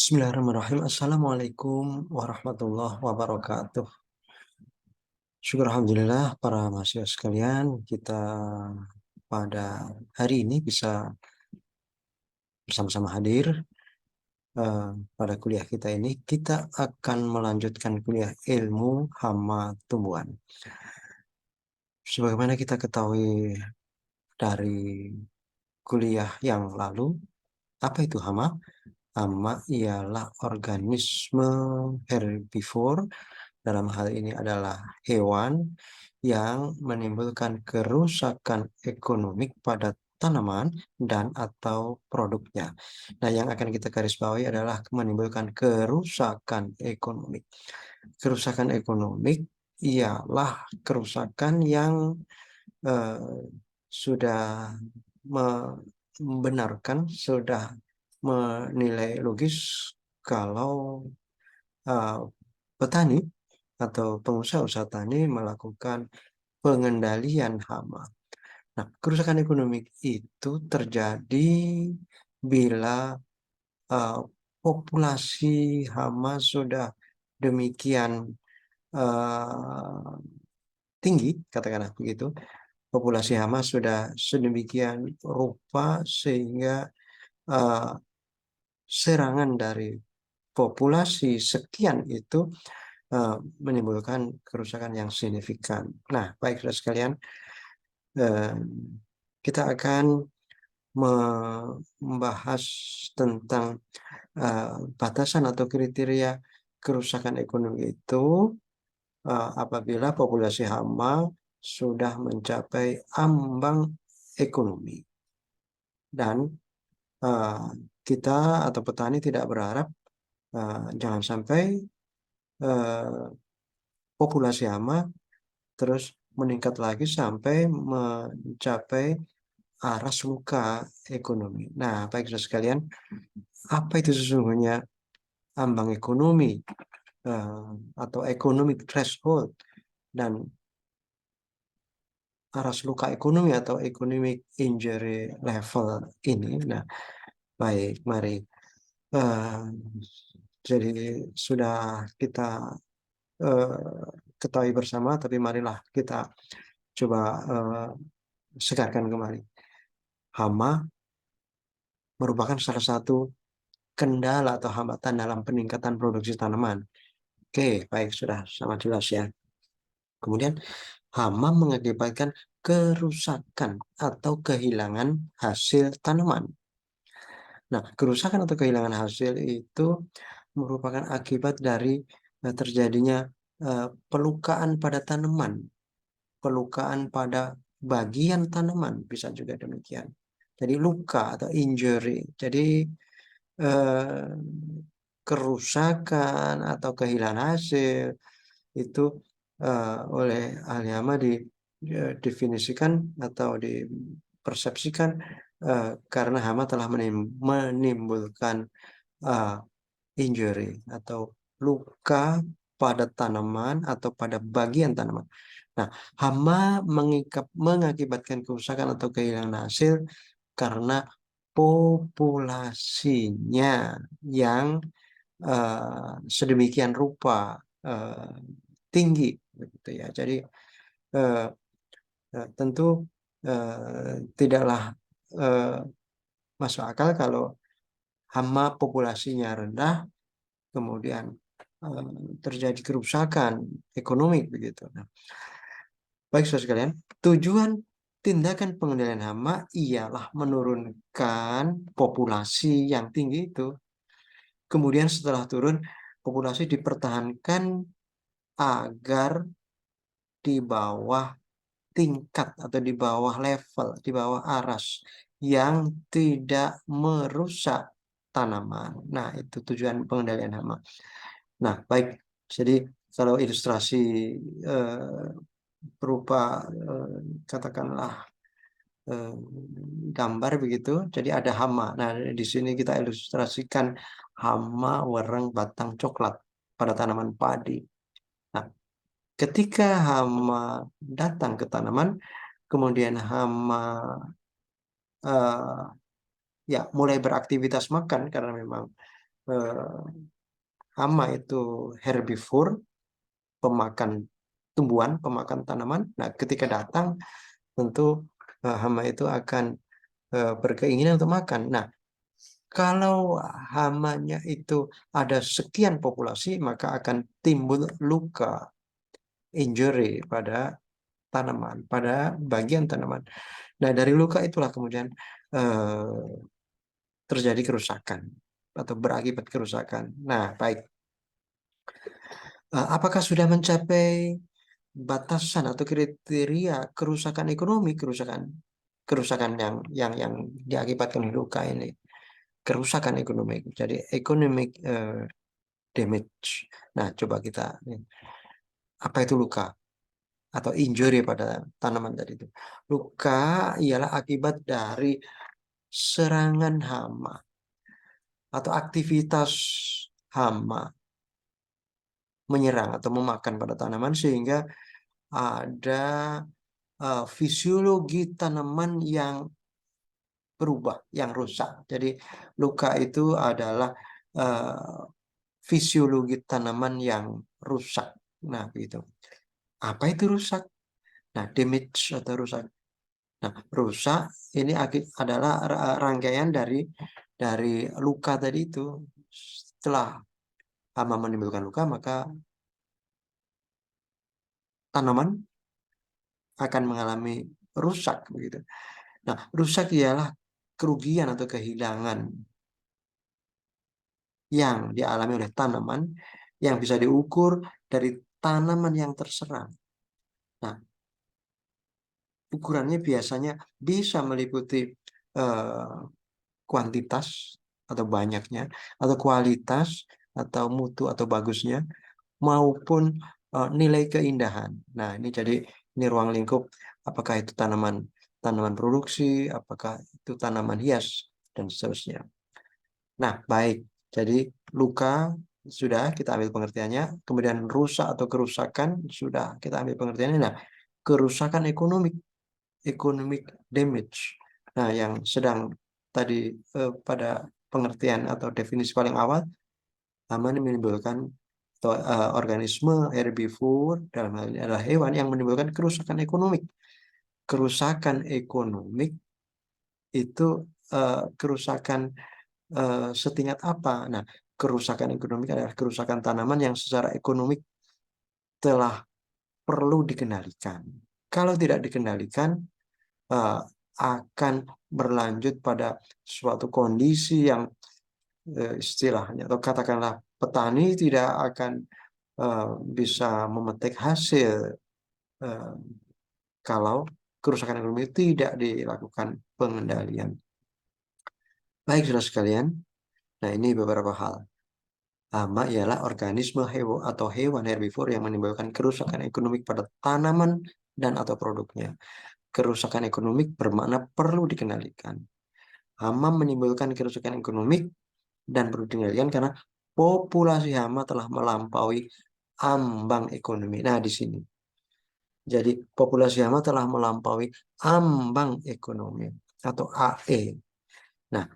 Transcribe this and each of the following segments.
Bismillahirrahmanirrahim. Assalamualaikum warahmatullahi wabarakatuh. Syukur Alhamdulillah para mahasiswa sekalian, kita pada hari ini bisa bersama-sama hadir pada kuliah kita ini. Kita akan melanjutkan kuliah ilmu hama tumbuhan. Sebagaimana kita ketahui dari kuliah yang lalu, apa itu hama? Hama ialah organisme herbivore. Dalam hal ini adalah hewan yang menimbulkan kerusakan ekonomik pada tanaman dan atau produknya. Nah, yang akan kita garis bawahi adalah menimbulkan kerusakan ekonomik. Kerusakan ekonomik ialah kerusakan yang eh, sudah membenarkan, sudah menilai logis kalau uh, petani atau pengusaha-usaha tani melakukan pengendalian hama. Nah, kerusakan ekonomi itu terjadi bila uh, populasi hama sudah demikian uh, tinggi, katakanlah begitu. Populasi hama sudah sedemikian rupa sehingga uh, serangan dari populasi sekian itu menimbulkan kerusakan yang signifikan. Nah, baik saudara sekalian, eh, kita akan membahas tentang batasan atau kriteria kerusakan ekonomi itu apabila populasi hama sudah mencapai ambang ekonomi. Dan uh, kita atau petani tidak berharap jangan sampai populasi hama terus meningkat lagi sampai mencapai aras luka ekonomi. Nah, baik saudara sekalian, apa itu sesungguhnya ambang ekonomi eh, atau economic threshold dan aras luka ekonomi atau economic injury level ini? Nah, baik, mari. Eh, jadi sudah kita ketahui bersama, tapi marilah kita coba segarkan kembali. Hama merupakan salah satu kendala atau hambatan dalam peningkatan produksi tanaman. Oke, baik, sudah sangat jelas ya. Kemudian, hama mengakibatkan kerusakan atau kehilangan hasil tanaman. Nah, kerusakan atau kehilangan hasil itu merupakan akibat dari terjadinya pelukaan pada tanaman, pelukaan pada bagian tanaman, bisa juga demikian. Jadi luka atau injury. Jadi eh, kerusakan atau kehilangan hasil itu oleh ahli hama didefinisikan atau dipersepsikan karena hama telah menimbulkan uh, injury atau luka pada tanaman atau pada bagian tanaman. Nah, hama mengakibatkan kerusakan atau kehilangan hasil karena populasinya yang sedemikian rupa tinggi, begitu ya. Jadi eh, tentu tidaklah eh, masuk akal kalau hama populasinya rendah, kemudian eh, terjadi kerusakan ekonomi begitu. Nah, baik saudara sekalian, tujuan tindakan pengendalian hama ialah menurunkan populasi yang tinggi itu. Kemudian setelah turun, populasi dipertahankan agar di bawah tingkat atau di bawah level, di bawah aras yang tidak merusak tanaman. Nah, itu tujuan pengendalian hama. Nah, baik. Jadi kalau ilustrasi eh, berupa katakanlah eh, gambar begitu, jadi ada hama. Nah, di sini kita ilustrasikan hama wereng batang coklat pada tanaman padi. Nah, ketika hama datang ke tanaman, kemudian hama eh, ya mulai beraktivitas makan karena memang eh, hama itu herbivore, pemakan tumbuhan, pemakan tanaman. Nah, ketika datang tentu hama itu akan berkeinginan untuk makan. Nah, kalau hamanya itu ada sekian populasi, maka akan timbul luka, injury pada tanaman, pada bagian tanaman. Nah, dari luka itulah kemudian terjadi kerusakan atau berakibat kerusakan. Nah, baik. Apakah sudah mencapai batasan atau kriteria kerusakan ekonomi, kerusakan kerusakan yang diakibatkan oleh luka ini, kerusakan ekonomi. Jadi economic damage. Nah, coba kita apa itu luka atau injury pada tanaman tadi itu. Luka ialah akibat dari serangan hama atau aktivitas hama menyerang atau memakan pada tanaman sehingga ada fisiologi tanaman yang berubah, yang rusak. Jadi luka itu adalah uh, fisiologi tanaman yang rusak. Nah, begitu. Apa itu rusak? Nah, damage atau rusak. Nah, rusak ini adalah rangkaian dari luka tadi itu. Setelah hama menimbulkan luka, maka tanaman akan mengalami rusak begitu. Nah, rusak ialah kerugian atau kehilangan yang dialami oleh tanaman yang bisa diukur dari tanaman yang terserang. Nah, ukurannya biasanya bisa meliputi eh, kuantitas atau banyaknya, atau kualitas atau mutu atau bagusnya, maupun nilai keindahan. Nah, ini jadi ini ruang lingkup apakah itu tanaman tanaman produksi, apakah itu tanaman hias dan seterusnya. Nah, baik. Jadi luka sudah kita ambil pengertiannya, kemudian rusak atau kerusakan sudah kita ambil pengertiannya. Nah, kerusakan ekonomi, economic damage. Nah, yang sedang tadi pada pengertian atau definisi paling awal, hama ini menimbulkan atau, organisme herbivore dalam hal ini adalah hewan yang menimbulkan kerusakan ekonomi. Kerusakan ekonomi itu kerusakan setingkat apa? Nah, kerusakan ekonomi adalah kerusakan tanaman yang secara ekonomi telah perlu dikendalikan. Kalau tidak dikendalikan, eh, akan berlanjut pada suatu kondisi yang istilahnya atau katakanlah petani tidak akan eh, bisa memetik hasil eh, kalau kerusakan ekonomi tidak dilakukan pengendalian. Baik, saudara sekalian. Nah, ini beberapa hal. Hama ialah organisme atau hewan herbivore yang menimbulkan kerusakan ekonomi pada tanaman dan atau produknya. Kerusakan ekonomi bermakna perlu dikendalikan. Hama menimbulkan kerusakan ekonomi dan perlu dikendalikan karena populasi hama telah melampaui ambang ekonomi. Nah, di sini. Jadi populasi hama telah melampaui ambang ekonomi atau AE. Nah,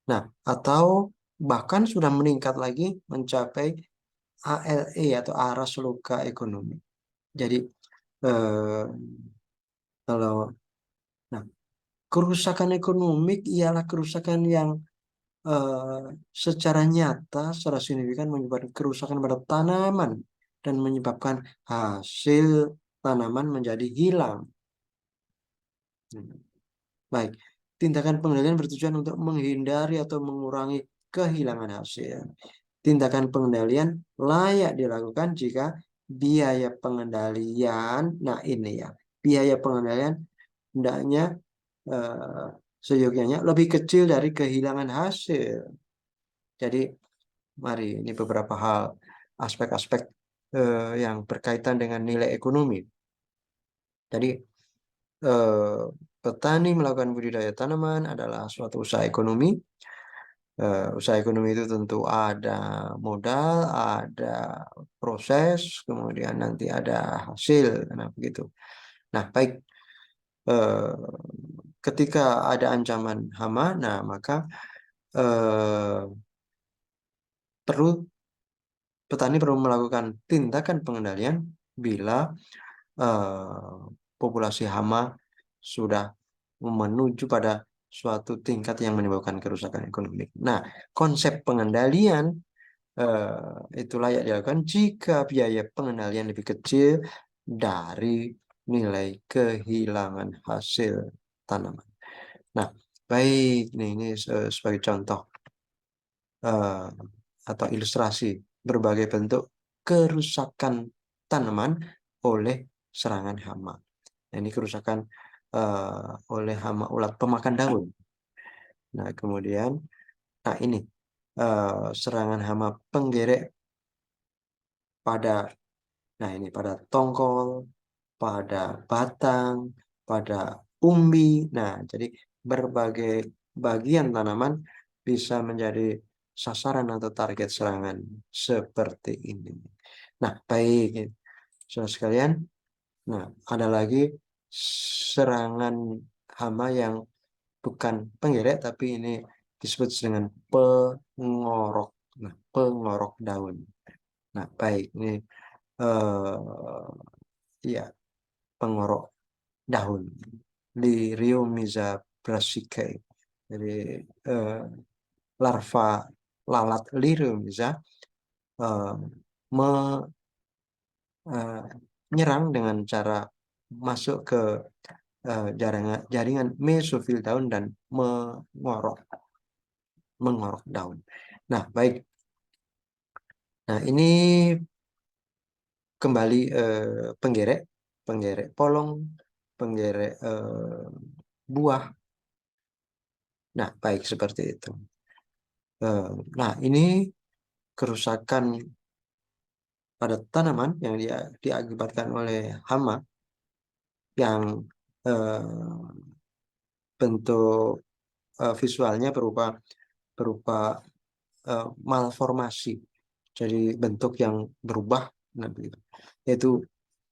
nah atau bahkan sudah meningkat lagi mencapai ALE atau aras luka ekonomi. Jadi eh, kalau nah kerusakan ekonomi ialah kerusakan yang eh, secara nyata, secara signifikan menyebabkan kerusakan pada tanaman dan menyebabkan hasil tanaman menjadi hilang. Baik, tindakan pengendalian bertujuan untuk menghindari atau mengurangi kehilangan hasil. Tindakan pengendalian layak dilakukan jika biaya pengendalian, nah ini ya, biaya pengendalian hendaknya eh, seyogyanya lebih kecil dari kehilangan hasil. Jadi, mari ini beberapa hal, aspek-aspek yang berkaitan dengan nilai ekonomi. Jadi, eh, petani melakukan budidaya tanaman adalah suatu usaha ekonomi. Usaha ekonomi itu tentu ada modal, ada proses, kemudian nanti ada hasil, nah begitu. Nah, baik. eh, Ketika ada ancaman hama, nah maka eh, petani perlu melakukan tindakan pengendalian bila populasi hama sudah menuju pada suatu tingkat yang menimbulkan kerusakan ekonomi. Nah, konsep pengendalian itu layak dilakukan jika biaya pengendalian lebih kecil dari nilai kehilangan hasil tanaman. Nah, baik, ini sebagai contoh eh, atau ilustrasi berbagai bentuk kerusakan tanaman oleh serangan hama. Nah, ini kerusakan oleh hama ulat pemakan daun. Nah, kemudian, nah ini serangan hama penggerek pada, nah ini pada tongkol, pada batang, pada umbi. Nah, jadi berbagai bagian tanaman bisa menjadi sasaran atau target serangan seperti ini. Nah, baik, saudara sekalian. Nah, ada lagi serangan hama yang bukan penggerek, tapi ini disebut dengan pengorok. Nah, pengorok daun. Nah, baik, ini ya pengorok daun Liriomiza brassicae. Jadi eh, larva lalat Liriomiza eh, menyerang dengan cara masuk ke jaringan mesofil daun dan mengorok daun. Nah, baik. Nah, ini kembali penggerek, penggerek polong, penggerek buah. Nah, baik seperti itu. Nah, ini kerusakan pada tanaman yang diakibatkan oleh hama yang bentuk visualnya berupa berupa malformasi. Jadi bentuk yang berubah, nah, begitu. Yaitu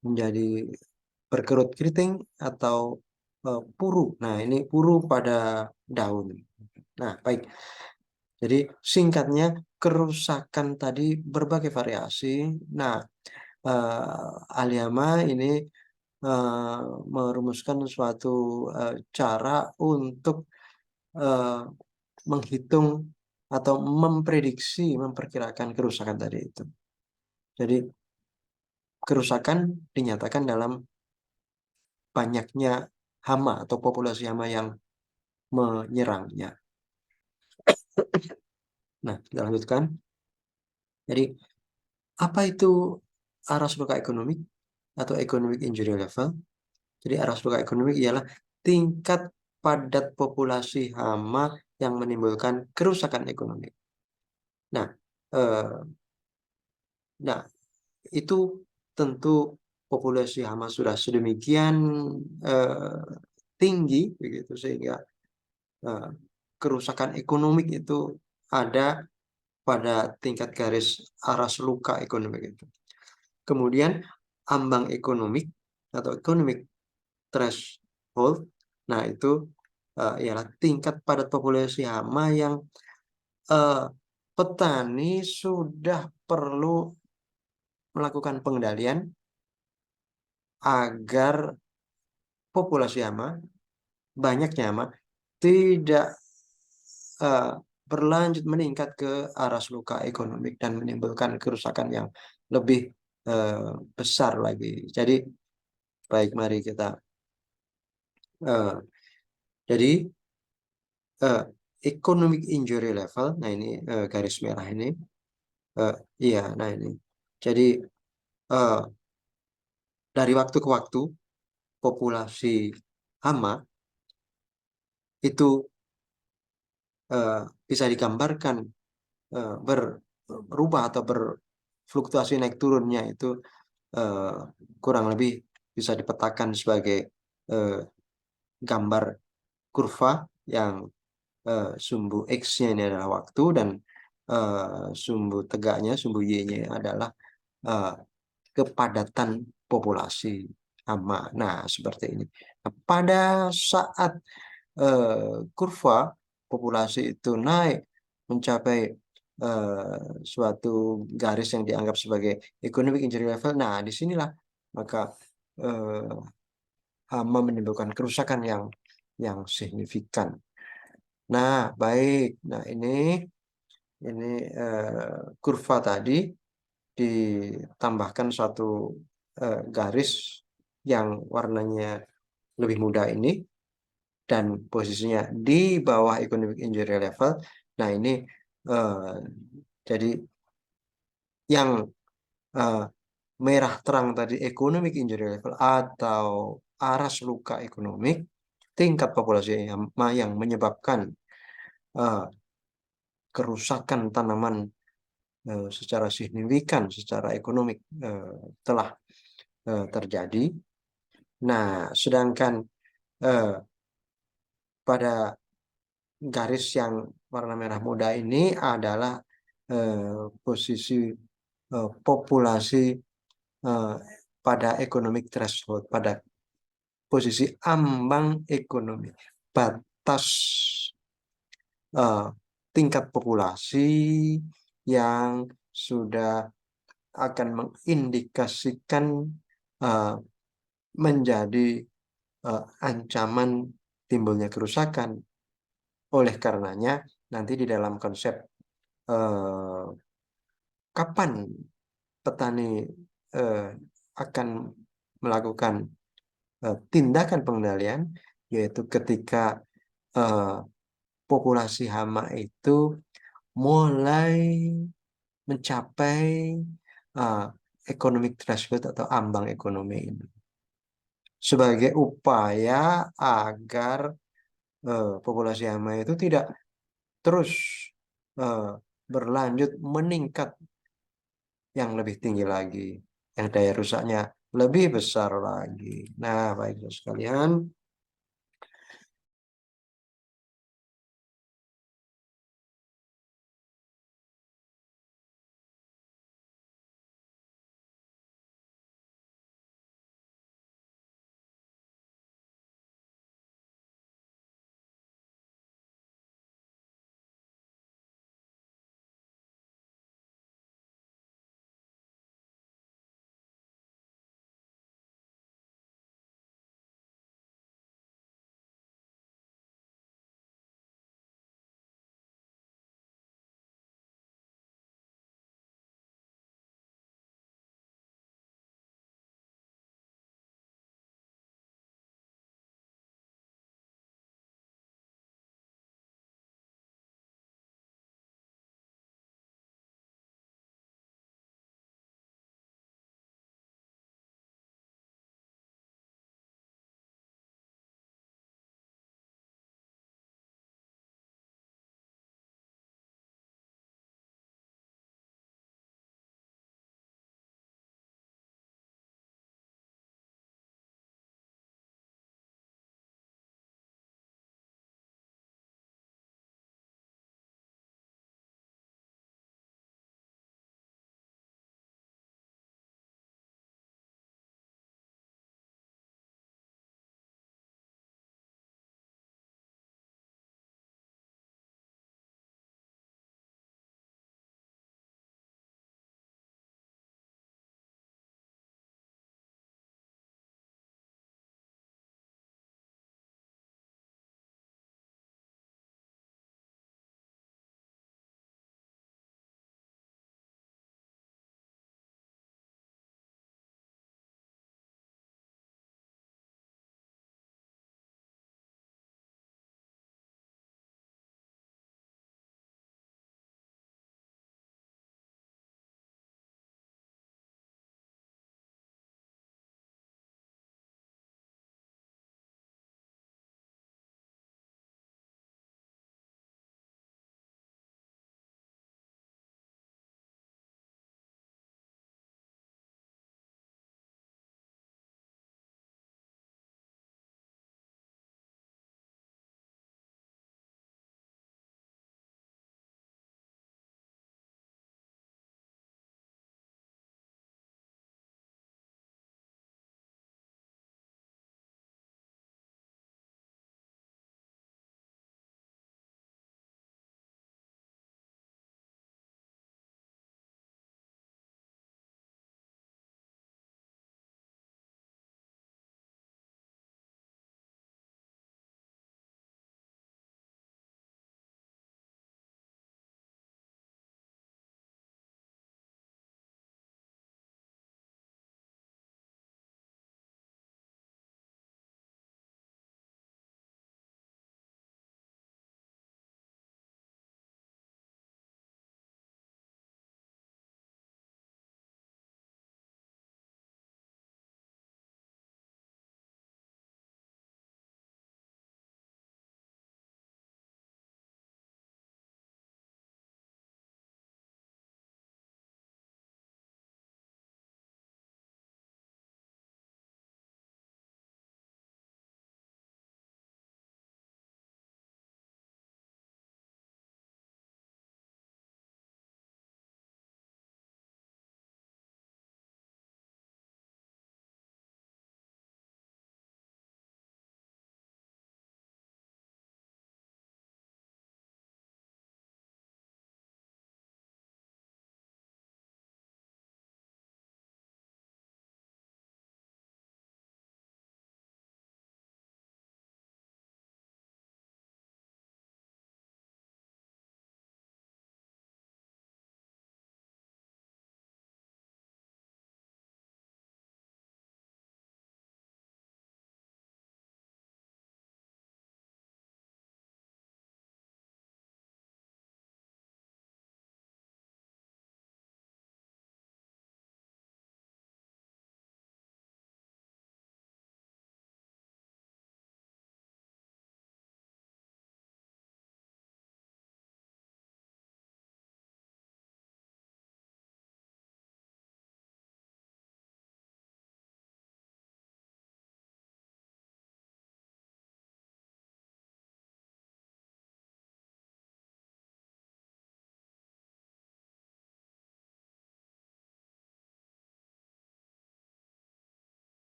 menjadi berkerut keriting atau puru. Nah, ini puru pada daun. Nah, baik. Jadi singkatnya kerusakan tadi berbagai variasi. Nah, Aliama ini eh, merumuskan suatu cara untuk eh, menghitung atau memprediksi, memperkirakan kerusakan tadi itu. Jadi kerusakan dinyatakan dalam banyaknya hama atau populasi hama yang menyerangnya. Nah, kita lanjutkan. Jadi, apa itu aras luka ekonomik atau economic injury level? Jadi, aras luka ekonomik ialah tingkat padat populasi hama yang menimbulkan kerusakan ekonomi. Nah, eh, nah itu tentu populasi hama sudah sedemikian eh, tinggi, begitu sehingga eh, kerusakan ekonomik itu ada pada tingkat garis aras luka ekonomi itu. Kemudian ambang ekonomik atau economic threshold, nah itu ialah tingkat padat populasi hama yang eh, petani sudah perlu melakukan pengendalian agar populasi hama, banyaknya hama, tidak eh, berlanjut meningkat ke aras luka ekonomik dan menimbulkan kerusakan yang lebih besar lagi. Jadi, baik, mari kita eh, jadi eh, economic injury level. Nah, ini garis merah ini. eh, iya, nah ini. Jadi eh, dari waktu ke waktu populasi hama itu eh, bisa digambarkan berubah atau berfluktuasi naik turunnya itu eh, kurang lebih bisa dipetakan sebagai eh, gambar kurva yang sumbu X-nya ini adalah waktu dan sumbu tegaknya, sumbu Y-nya adalah eh, kepadatan populasi hama. Nah, seperti ini. Nah, pada saat kurva populasi itu naik mencapai suatu garis yang dianggap sebagai economic injury level. Nah, disinilah maka eh, hama menimbulkan kerusakan yang signifikan. Nah, baik. Nah, ini kurva tadi ditambahkan satu garis yang warnanya lebih muda ini dan posisinya di bawah economic injury level. Nah, ini eh, jadi yang eh, merah terang tadi economic injury level atau aras luka ekonomik, tingkat populasi yang menyebabkan eh, kerusakan tanaman secara signifikan secara ekonomik telah terjadi. Nah, sedangkan eh, pada garis yang warna merah muda ini adalah posisi populasi eh, pada economic threshold, pada posisi ambang ekonomi, batas eh, tingkat populasi yang sudah akan mengindikasikan eh, menjadi ancaman timbulnya kerusakan. Oleh karenanya, nanti di dalam konsep eh, kapan petani eh, akan melakukan tindakan pengendalian, yaitu ketika eh, populasi hama itu mulai mencapai uh, economic threshold atau ambang ekonomi ini sebagai upaya agar populasi hama itu tidak terus uh, berlanjut meningkat yang lebih tinggi lagi, yang daya rusaknya lebih besar lagi. Nah, baik sekalian,